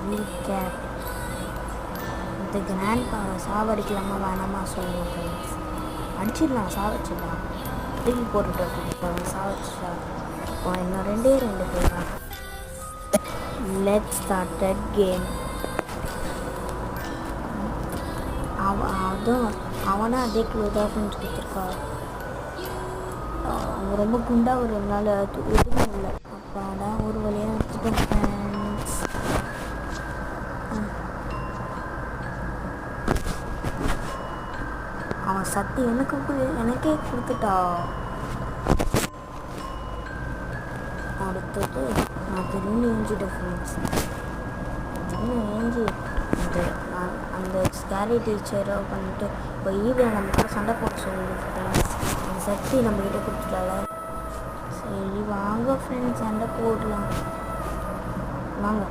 Recap. இந்த grand பாவை சாவடிக்கலாமா வேணாமா சொல்லுங்கள் ஃப்ரெண்ட்ஸ். அடிச்சிடலாம், சாவடிச்சிடலாம். திருப்பி போட்டுட்டு சாவடிச்சிடலாம். இப்போ இன்னும் 2 பேர் தான். Let's start that game. அவனா அதே க்ளூ தான் ஃப்ரெண்ட்ஸ் கொடுத்துருக்கா. அவங்க ரொம்ப குண்டாக வரதுனால எதுவும் இல்லை. அப்பாடா ஒரு வழியாக எடுத்துட்டோம் ஃப்ரெண்ட்ஸ். அவன் சக்தி எனக்கே கொடுத்துட்டா. அடுத்தது நான் திரும்பி ஏஞ்சிட்டேன் ஃப்ரெண்ட்ஸ். ஏஞ்சி அந்த ஸ்கேரி டீச்சரை பண்ணிட்டு இப்போ ஈவில் நம்ம சண்டை போட சொல்லுது ஃப்ரெண்ட்ஸ். அந்த சக்தி நம்மக்கிட்ட கொடுத்துட்டால. சரி வாங்க ஃப்ரெண்ட்ஸ், சண்டை போடலாம் வாங்க.